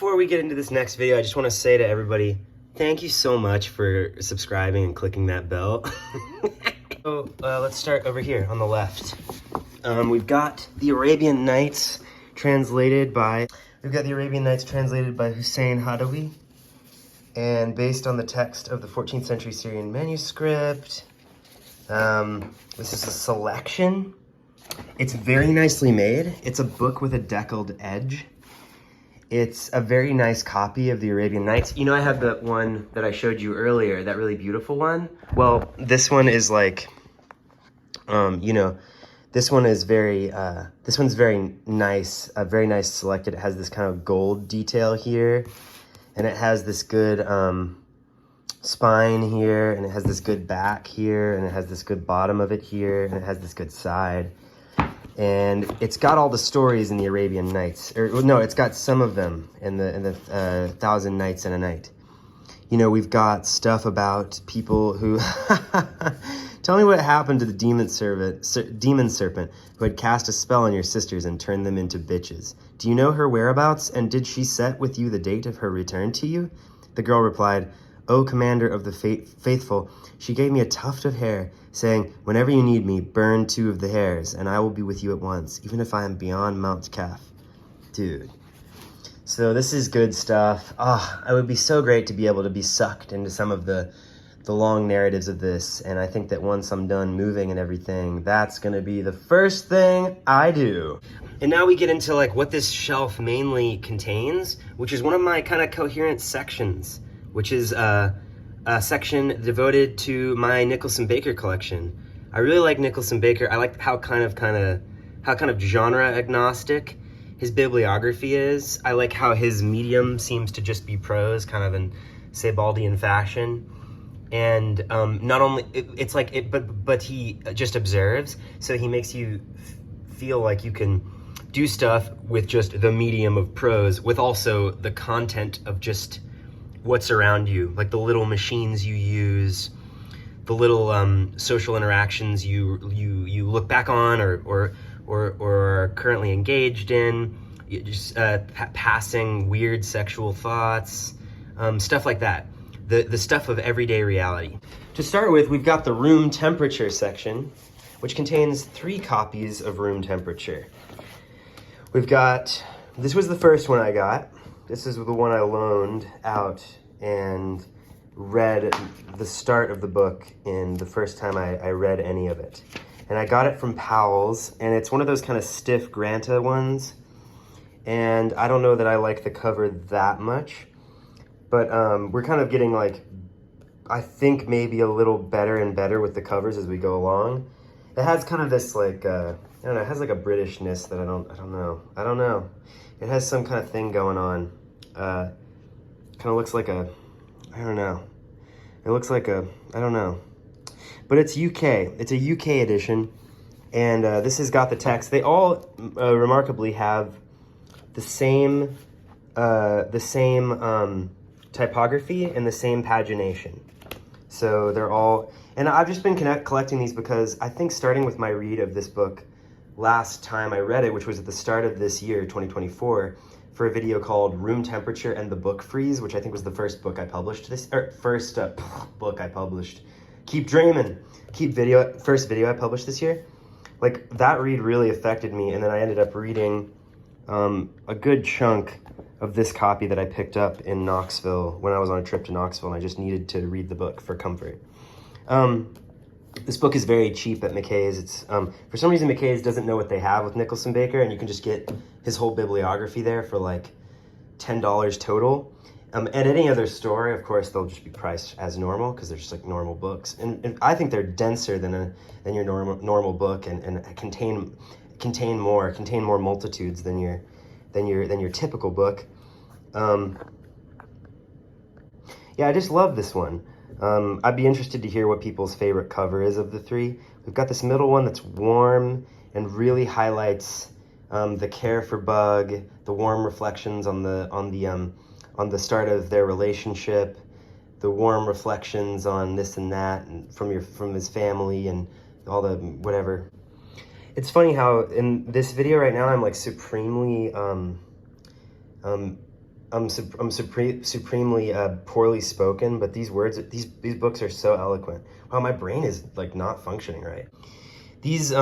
Before we get into this next video, I just want to say to everybody, thank you so much for subscribing and clicking that bell. So let's start over here on the left. We've got the Arabian Nights translated by Hussein Hadawi, and based on the text of the 14th century Syrian manuscript. This is a selection. It's very nicely made. It's a book with a deckled edge. It's a very nice copy of the Arabian Nights. You know, I have the one that I showed you earlier, that really beautiful one. Well, this one is like, you know, this one's very nice, very nice selected. It has this kind of gold detail here, and it has this good spine here, and it has this good back here, and it has this good bottom of it here, and it has this good side. And it's got all the stories in the Arabian Nights, or no, it's got some of them in the Thousand Nights and a Night. You know, we've got stuff about people who tell me what happened to the demon serpent who had cast a spell on your sisters and turned them into bitches. Do you know her whereabouts, and did she set with you the date of her return to you? The girl replied, O commander of the faithful, she gave me a tuft of hair, saying, whenever you need me, burn 2 of the hairs, and I will be with you at once, even if I am beyond Mount Kaf. Dude. So this is good stuff. It would be so great to be able to be sucked into some of the long narratives of this, and I think that once I'm done moving and everything, that's gonna be the first thing I do. And now we get into like what this shelf mainly contains, which is one of my kind of coherent sections, which is a section devoted to my Nicholson Baker collection. I really like Nicholson Baker. I like how kind of genre agnostic his bibliography is. I like how his medium seems to just be prose, kind of in Sebaldian fashion. And not only it's like it, but he just observes, so he makes you feel like you can do stuff with just the medium of prose, with also the content of just what's around you, like the little machines you use, the little social interactions you look back on or are currently engaged in, just passing weird sexual thoughts, stuff like that. The stuff of everyday reality. To start with, we've got the room temperature section, which contains 3 copies of room temperature. We've got, this was the first one I got. This is the one I loaned out and read the start of the book in the first time I read any of it. And I got it from Powell's, and it's one of those kind of stiff Granta ones. And I don't know that I like the cover that much, but we're kind of getting like, I think maybe a little better and better with the covers as we go along. It has kind of this like, I don't know, it has like a Britishness that I don't know. It has some kind of thing going on. Kind of looks like a, I don't know. It looks like a, I don't know. But it's UK. It's a UK edition, and this has got the text. They all remarkably have the same typography and the same pagination. So they're all, and I've just been collecting these because I think starting with my read of this book last time I read it, which was at the start of this year, 2024, for a video called Room Temperature and the Book Freeze, which I think was the first book I published book I published. Keep dreaming. First video I published this year. Like, that read really affected me, and then I ended up reading a good chunk of this copy that I picked up in Knoxville when I was on a trip to Knoxville, and I just needed to read the book for comfort. This book is very cheap at McKay's. It's for some reason McKay's doesn't know what they have with Nicholson Baker, and you can just get his whole bibliography there for like $10 total. At any other store, of course, they'll just be priced as normal because they're just like normal books, and I think they're denser than your normal book, and contain more multitudes than your typical book. Yeah, I just love this one. I'd be interested to hear what people's favorite cover is of the 3. We've got this middle one that's warm and really highlights the care for Bug, the warm reflections on the start of their relationship, the warm reflections on this and that, and from his family and all the whatever. It's funny how in this video right now I'm like supremely supremely poorly spoken, but these books are so eloquent. Wow, my brain is like not functioning right. These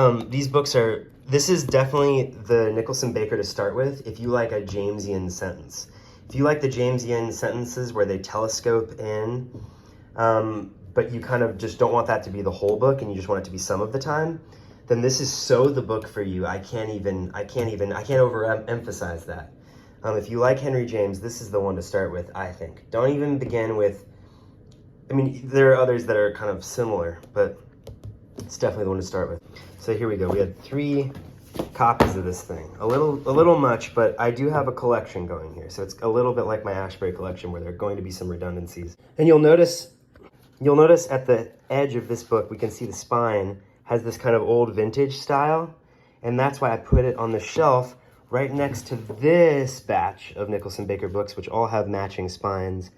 books are, this is definitely the Nicholson Baker to start with if you like a Jamesian sentence. If you like the Jamesian sentences where they telescope in, but you kind of just don't want that to be the whole book and you just want it to be some of the time, then this is so the book for you. I can't overemphasize that. If you like Henry James, this is the one to start with, I think. Don't even begin with, I mean, there are others that are kind of similar, but it's definitely the one to start with. So here we go. We had 3 copies of this thing. A little much, but I do have a collection going here. So it's a little bit like my Ashbury collection where there are going to be some redundancies. And you'll notice at the edge of this book, we can see the spine has this kind of old vintage style. And that's why I put it on the shelf right next to this batch of Nicholson Baker books, which all have matching spines.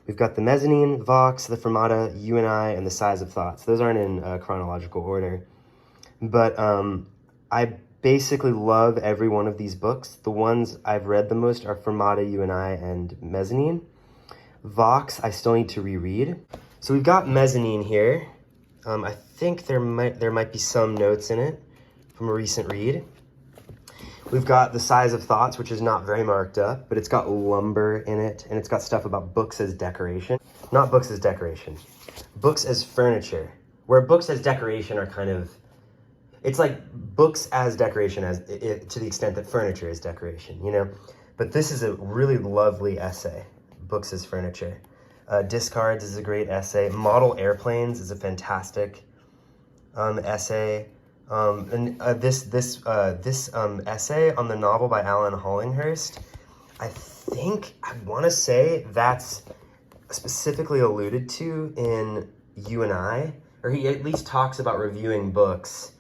We've got the Mezzanine, Vox, the Fermata, You and I, and the Size of Thoughts. Those aren't in chronological order. But I basically love every one of these books. The ones I've read the most are Fermata, You and I, and Mezzanine. Vox, I still need to reread. So we've got Mezzanine here. I think there might be some notes in it from a recent read. We've got The Size of Thoughts, which is not very marked up, but it's got lumber in it, and it's got stuff about books as decoration. Not books as decoration, books as furniture, where books as decoration are kind of, it's like books as decoration to the extent that furniture is decoration, you know? But this is a really lovely essay, Books as Furniture. Discards is a great essay. Model Airplanes is a fantastic essay. This essay on the novel by Alan Hollinghurst, I want to say that's specifically alluded to in You and I, or he at least talks about reviewing books.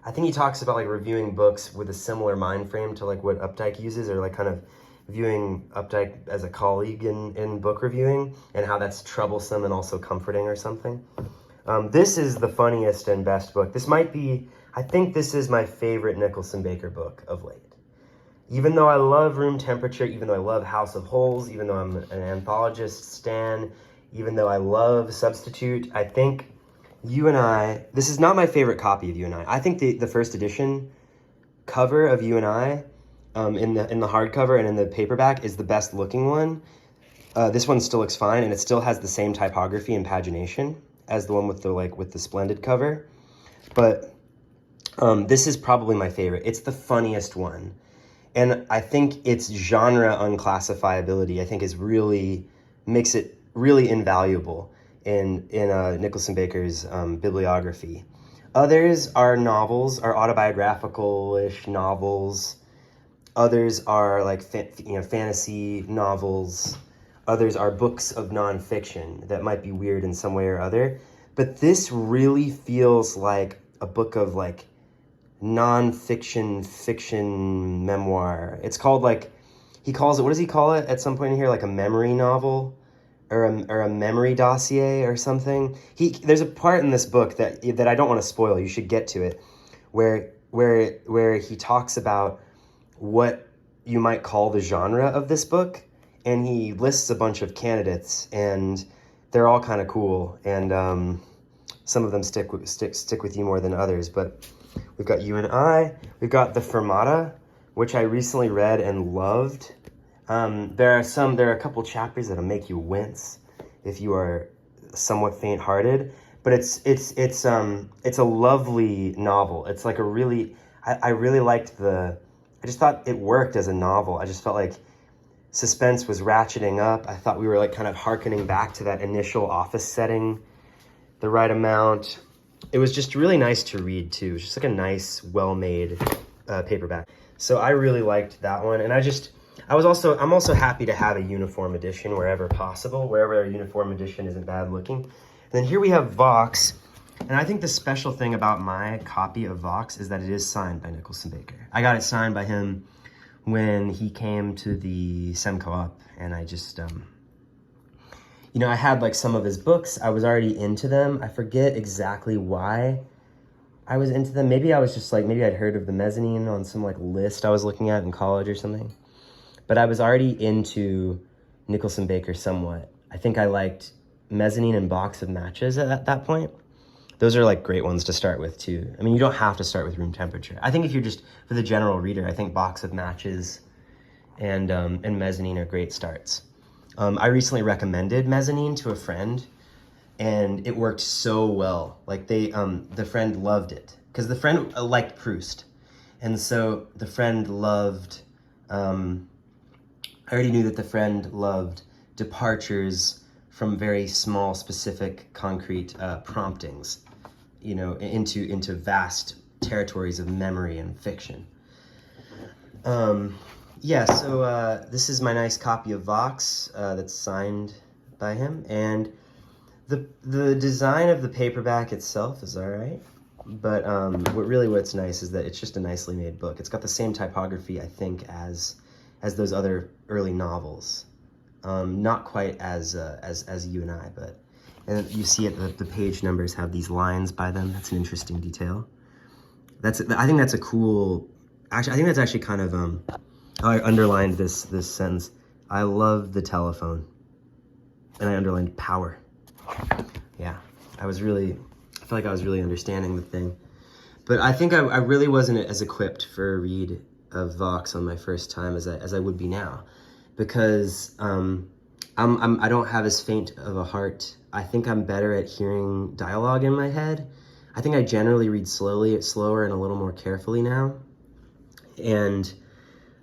I think he talks about like reviewing books with a similar mind frame to like what Updike uses, or like kind of viewing Updike as a colleague in book reviewing, and how that's troublesome and also comforting or something. This is the funniest and best book. This might be, I think this is my favorite Nicholson Baker book of late. Even though I love Room Temperature, even though I love House of Holes, even though I'm an anthologist stan, even though I love Substitute, I think You and I, this is not my favorite copy of You and I think the first edition cover of You and I, in the hardcover and in the paperback, is the best looking one. This one still looks fine, and it still has the same typography and pagination as the one with the splendid cover. But this is probably my favorite. It's the funniest one. And I think its genre unclassifiability, I think, makes it really invaluable in Nicholson Baker's bibliography. Others are novels, are autobiographical-ish novels. Others are like fantasy novels. Others are books of nonfiction that might be weird in some way or other. But this really feels like a book of like nonfiction, fiction memoir. It's called like, he calls it, what does he call it at some point in here? Like a memory novel or a memory dossier or something. There's a part in this book that I don't want to spoil. You should get to it, where he talks about what you might call the genre of this book, and he lists a bunch of candidates, and they're all kind of cool, and some of them stick with you more than others. But we've got You and I. We've got the Fermata, which I recently read and loved. There are a couple chapters that'll make you wince if you are somewhat faint-hearted. But it's a lovely novel. It's like I really liked I just thought it worked as a novel. I just felt like suspense was ratcheting up. I thought we were like kind of hearkening back to that initial office setting the right amount. It was just really nice to read too. It was just like a nice, well-made paperback. So I really liked that one. And I'm also happy to have a uniform edition wherever possible, wherever a uniform edition isn't bad looking. And then here we have Vox. And I think the special thing about my copy of Vox is that it is signed by Nicholson Baker. I got it signed by him when he came to the Sem Co-op, and I just, I had like some of his books. I was already into them. I forget exactly why I was into them. Maybe I was just like, maybe I'd heard of the Mezzanine on some like list I was looking at in college or something. But I was already into Nicholson Baker somewhat. I think I liked Mezzanine and Box of Matches at that point. Those are like great ones to start with too. I mean, you don't have to start with Room Temperature. I think if you're just, for the general reader, I think Box of Matches and Mezzanine are great starts. I recently recommended Mezzanine to a friend, and it worked so well. Like the friend loved it, because the friend liked Proust. And so the friend loved, I already knew that the friend loved departures from very small, specific, concrete promptings, you know, into vast territories of memory and fiction. Yeah, so this is my nice copy of Vox that's signed by him, and the design of the paperback itself is all right, but what's nice is that it's just a nicely made book. It's got the same typography, I think, as those other early novels. Not quite as You and I, but and you see it, the page numbers have these lines by them. That's an interesting detail. I think that's a cool. Actually, I think that's actually kind of I underlined this sentence. I love the telephone, and I underlined power. Yeah, I feel like I was really understanding the thing. But I think I really wasn't as equipped for a read of Vox on my first time as I would be now, because I don't have as faint of a heart. I think I'm better at hearing dialogue in my head. I think I generally read slower and a little more carefully now. And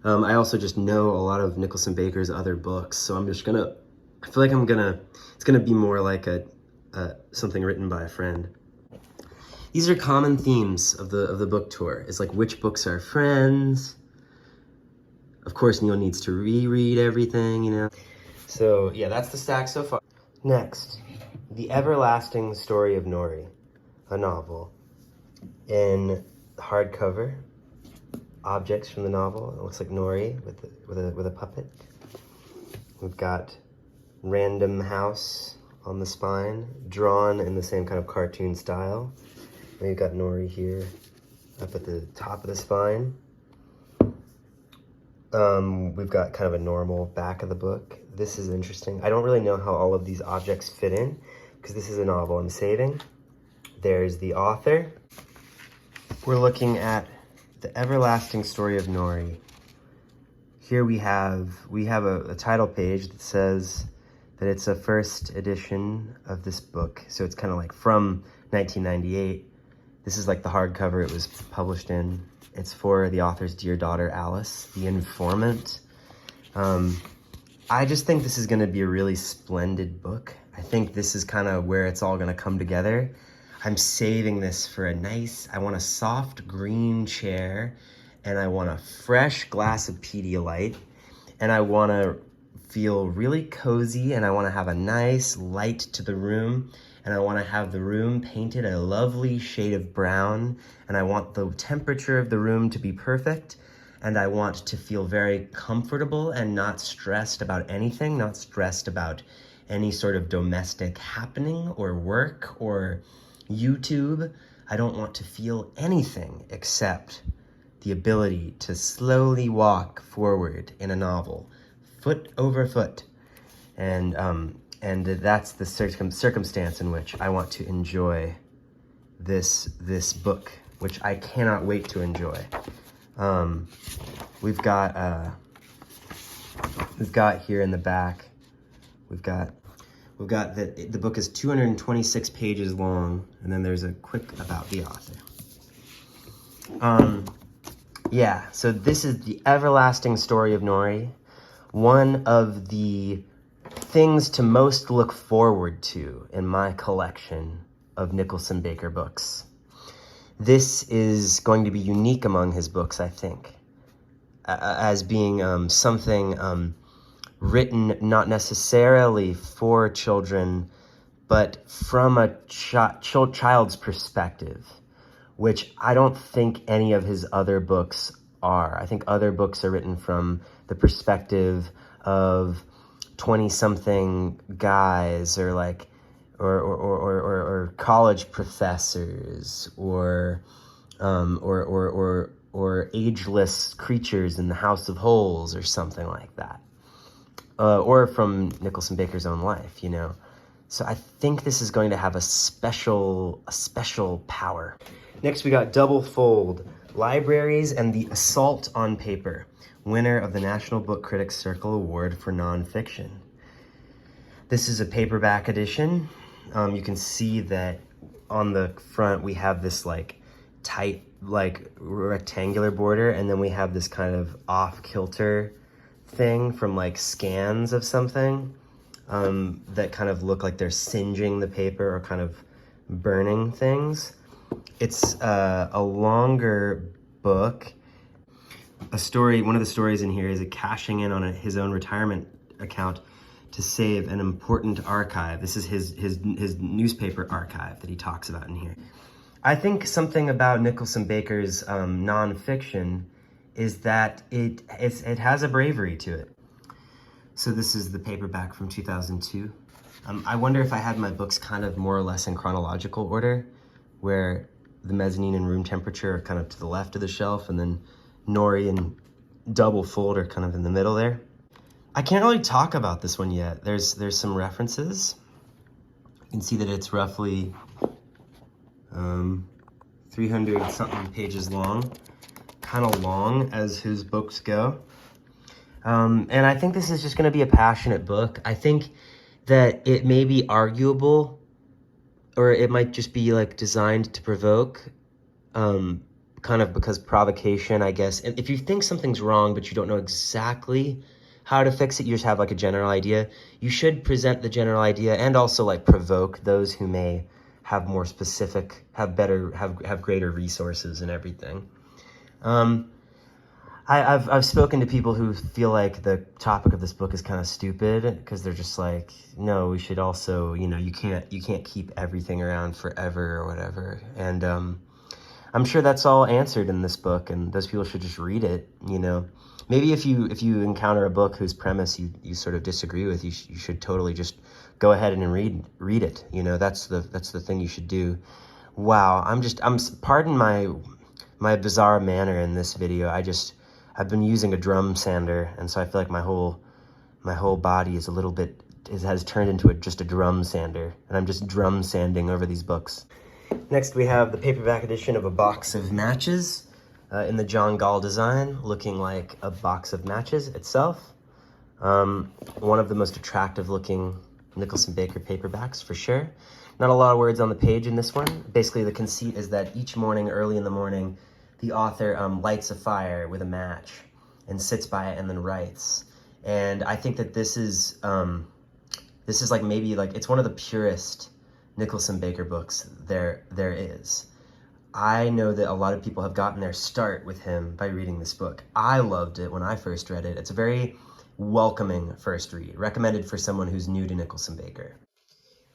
I also just know a lot of Nicholson Baker's other books, so I feel like it's gonna be more like something written by a friend. These are common themes of the book tour. It's like, which books are friends? Of course, Neil needs to reread everything, you know? So yeah, that's the stack so far. Next, The Everlasting Story of Nory, a novel in hardcover. Objects from the novel. It looks like Nory with a puppet. We've got Random House on the spine, drawn in the same kind of cartoon style. And we've got Nory here up at the top of the spine. We've got kind of a normal back of the book. This is interesting. I don't really know how all of these objects fit in, because this is a novel I'm saving. There's the author. We're looking at The Everlasting Story of Nory. Here we have a title page that says that it's a first edition of this book. So it's kind of like from 1998. This is like the hardcover it was published in. It's for the author's dear daughter, Alice, the informant. I just think this is going to be a really splendid book. I think this is kind of where it's all going to come together. I'm saving this for I want a soft green chair, and I want a fresh glass of Pedialyte, and I want to feel really cozy, and I want to have a nice light to the room, and I want to have the room painted a lovely shade of brown, and I want the temperature of the room to be perfect, and I want to feel very comfortable and not stressed about anything, not stressed about any sort of domestic happening or work or YouTube. I don't want to feel anything except the ability to slowly walk forward in a novel, foot over foot. And that's the circumstance in which I want to enjoy this book, which I cannot wait to enjoy. We've got here in the back, we've got that the book is 226 pages long, and then there's a quick about the author. Yeah, so this is The Everlasting Story of Nory, one of the things to most look forward to in my collection of Nicholson Baker books. This is going to be unique among his books, I think, as being something written not necessarily for children, but from a child's perspective, which I don't think any of his other books are. I think other books are written from the perspective of 20-something guys, or like, or college professors, or ageless creatures in the House of Holes, or something like that. or from Nicholson Baker's own life, you know. So I think this is going to have a special power. Next, we got Double Fold, Libraries and the Assault on Paper, winner of the National Book Critics Circle Award for Nonfiction. This is a paperback edition. You can see that on the front we have this like tight, like rectangular border, and then we have this kind of off-kilter thing from like scans of something that kind of look like they're singeing the paper or kind of burning things. It's a longer book. One of the stories in here is cashing in on his own retirement account to save an important archive. This is his newspaper archive that he talks about in here. I think something about Nicholson Baker's nonfiction is that it has a bravery to it. So this is the paperback from 2002. I wonder if I had my books kind of more or less in chronological order, where the mezzanine and room temperature are kind of to the left of the shelf, and then Nory and Double Fold are kind of in the middle there. I can't really talk about this one yet. There's some references. You can see that it's roughly 300 something pages long, kind of long as his books go. And I think this is just going to be a passionate book. I think that it may be arguable, or it might just be like designed to provoke, kind of because provocation, I guess. And if you think something's wrong, but you don't know exactly how to fix it, you just have like a general idea, you should present the general idea and also like provoke those who may have more specific, have greater resources and everything. I've spoken to people who feel like the topic of this book is kind of stupid, because they're just like, no, we should also, you know, you can't keep everything around forever or whatever. And I'm sure that's all answered in this book, and those people should just read it, you know. Maybe if you encounter a book whose premise you sort of disagree with, you should totally just go ahead and read it. You know, that's the thing you should do. Wow, pardon my bizarre manner in this video. I've been using a drum sander, and so I feel like my whole body is a little bit, has turned into just a drum sander, and I'm just drum sanding over these books. Next, we have the paperback edition of A Box of Matches in the John Gall design, looking like a box of matches itself. One of the most attractive looking Nicholson Baker paperbacks, for sure. Not a lot of words on the page in this one. Basically, the conceit is that each morning, early in the morning, the author lights a fire with a match and sits by it and then writes. And I think that this is like maybe like, it's one of the purest Nicholson Baker books there is. I know that a lot of people have gotten their start with him by reading this book. I loved it when I first read it. It's a very welcoming first read, recommended for someone who's new to Nicholson Baker.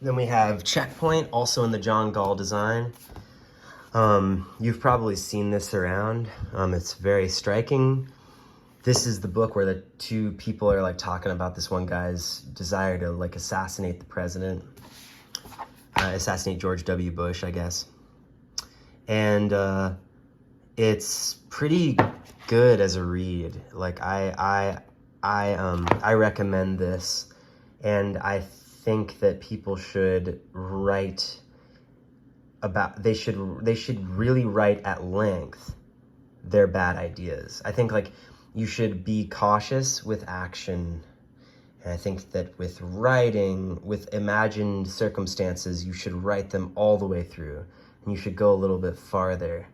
Then we have Checkpoint, also in the John Gall design. You've probably seen this around. It's very striking. This is the book where the two people are like talking about this one guy's desire to like assassinate the president, assassinate George W. Bush, I guess. And it's pretty good as a read. Like I recommend this, and I think that people should write about, they should really write at length their bad ideas. I think like you should be cautious with action. And I think that with writing, with imagined circumstances, you should write them all the way through, and you should go a little bit farther.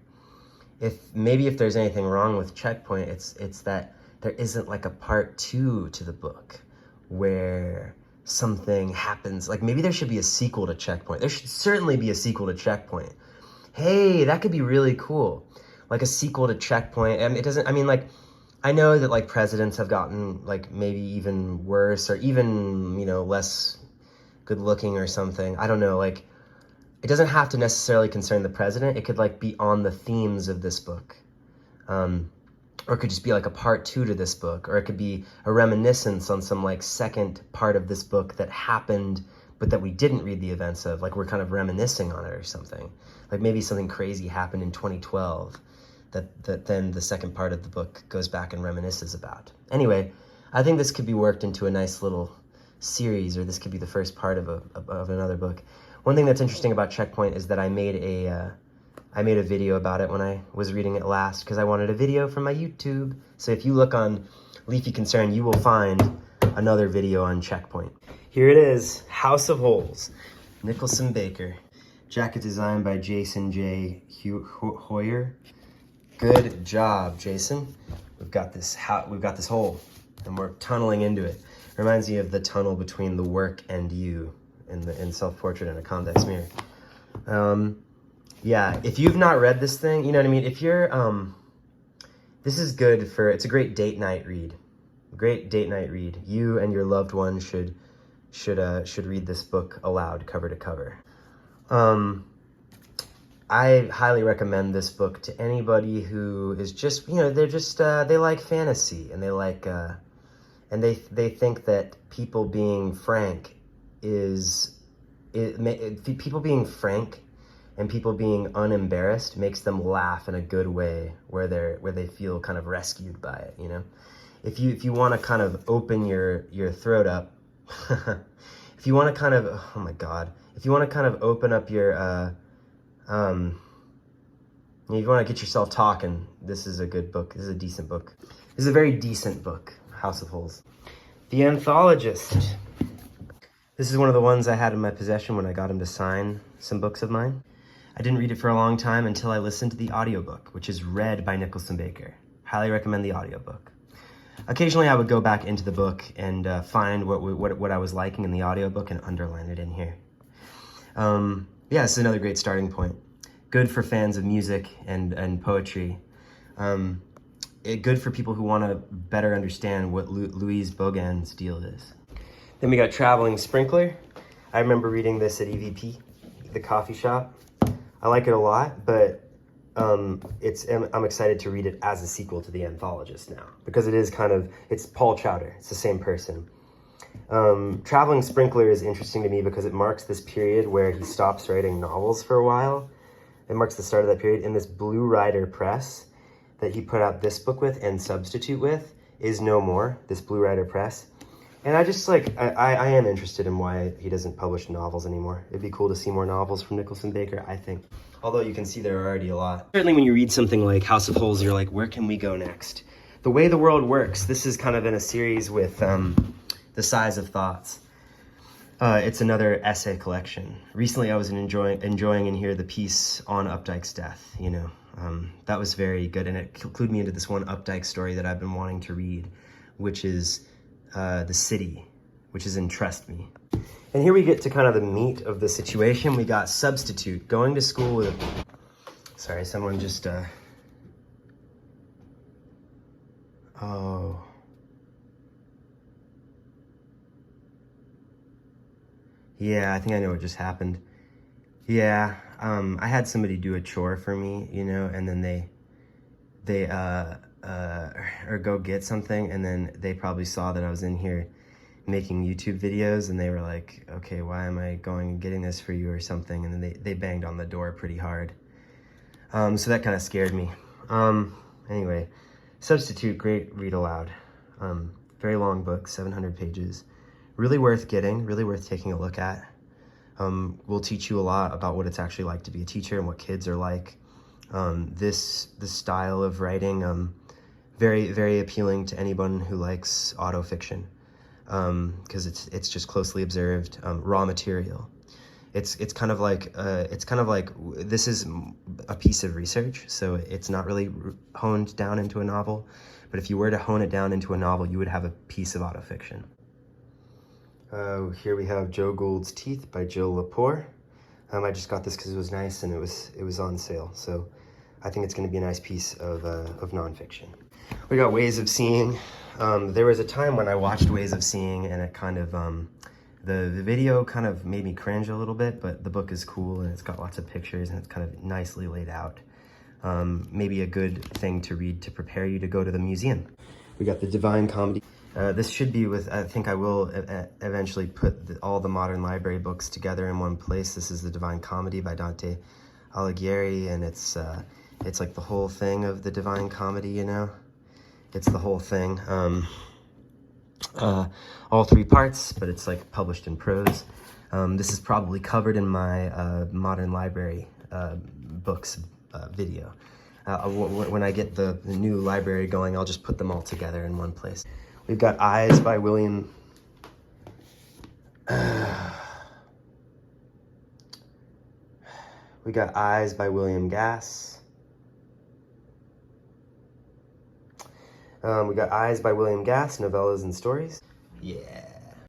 If there's anything wrong with Checkpoint, it's that there isn't like a part 2 to the book where something happens. Like maybe there should be a sequel to Checkpoint. There should certainly be a sequel to Checkpoint. Hey, that could be really cool. Like a sequel to Checkpoint. And it doesn't, I mean, like, I know that like presidents have gotten like maybe even worse, or even, you know, less good looking or something. I don't know, like it doesn't have to necessarily concern the president. It could like be on the themes of this book. Or it could just be like a part 2 to this book, or it could be a reminiscence on some like second part of this book that happened, but that we didn't read the events of, like we're kind of reminiscing on it or something. Like maybe something crazy happened in 2012 that then the second part of the book goes back and reminisces about. Anyway, I think this could be worked into a nice little series, or this could be the first part of another book. One thing that's interesting about Checkpoint is that I made a video about it when I was reading it last, because I wanted a video from my YouTube. So if you look on Leafy Concern, you will find another video on Checkpoint. Here it is, House of Holes, Nicholson Baker. Jacket designed by Jason J. Hoyer. Good job, Jason. We've got this hole, and we're tunneling into it. Reminds me of the tunnel between the work and you in Self-Portrait and a Convex Mirror. Yeah, if you've not read this thing, you know what I mean? If you're, this is good for, it's a great date night read. Great date night read. You and your loved one should read this book aloud, cover to cover. I highly recommend this book to anybody who is just, you know, they're just, they like fantasy, and they like, and they think that people being frank people being frank and people being unembarrassed makes them laugh in a good way, where they feel kind of rescued by it, you know? If you want to kind of open your throat up, if you want to kind of, oh my God, if you want to kind of open up your, if you want to get yourself talking, this is a good book. This is a decent book. This is a very decent book, House of Holes. The Anthologist. This is one of the ones I had in my possession when I got him to sign some books of mine. I didn't read it for a long time until I listened to the audiobook, which is read by Nicholson Baker. Highly recommend the audiobook. Occasionally I would go back into the book and find what I was liking in the audiobook and underline it in here. Yeah, this is another great starting point. Good for fans of music and poetry. Good for people who want to better understand what Louise Bogan's deal is. Then we got Traveling Sprinkler. I remember reading this at EVP, the coffee shop. I like it a lot, but I'm excited to read it as a sequel to The Anthologist now, because it is kind of, it's Paul Chowder, it's the same person. Traveling Sprinkler is interesting to me because it marks this period where he stops writing novels for a while. It marks the start of that period, and this Blue Rider Press that he put out this book with and Substitute with is no more, this Blue Rider Press. And I just like, I am interested in why he doesn't publish novels anymore. It'd be cool to see more novels from Nicholson Baker, I think. Although you can see there are already a lot. Certainly when you read something like House of Holes, you're like, where can we go next? The Way the World Works. This is kind of in a series with The Size of Thoughts. It's another essay collection. Recently I was enjoying in here the piece on Updike's death, you know. That was very good, and it clued me into this one Updike story that I've been wanting to read, which is The City, which is in Trust Me. And here we get to kind of the meat of the situation. We got Substitute, going to school with sorry, someone just, oh. Yeah, I think I know what just happened. Yeah, I had somebody do a chore for me, you know, and then or go get something, and then they probably saw that I was in here making YouTube videos, and they were like, okay, why am I going and getting this for you or something? And then they banged on the door pretty hard. So that kind of scared me. Anyway, Substitute, great read aloud. Very long book, 700 pages. Really worth getting, really worth taking a look at. Will teach you a lot about what it's actually like to be a teacher and what kids are like. This style of writing, very, very appealing to anyone who likes autofiction, because it's just closely observed, raw material. It's kind of like this is a piece of research, so it's not really honed down into a novel. But if you were to hone it down into a novel, you would have a piece of autofiction. Here we have Joe Gould's Teeth by Jill Lepore. I just got this because it was nice and it was on sale, so I think it's going to be a nice piece of nonfiction. We got Ways of Seeing. There was a time when I watched Ways of Seeing, and it kind of the video kind of made me cringe a little bit, but the book is cool and it's got lots of pictures and it's kind of nicely laid out. Maybe a good thing to read to prepare you to go to the museum. We got The Divine Comedy. This should be with, I think I will eventually put all the modern library books together in one place. This is The Divine Comedy by Dante Alighieri, and it's like the whole thing of the Divine Comedy, you know? It's the whole thing. all 3 parts, but it's like published in prose. This is probably covered in my Modern Library books video. When I get the new library going, I'll just put them all together in one place. We've got Eyes by William... We got Eyes by William Gass. We got Eyes by William Gass, Novellas and Stories. Yeah.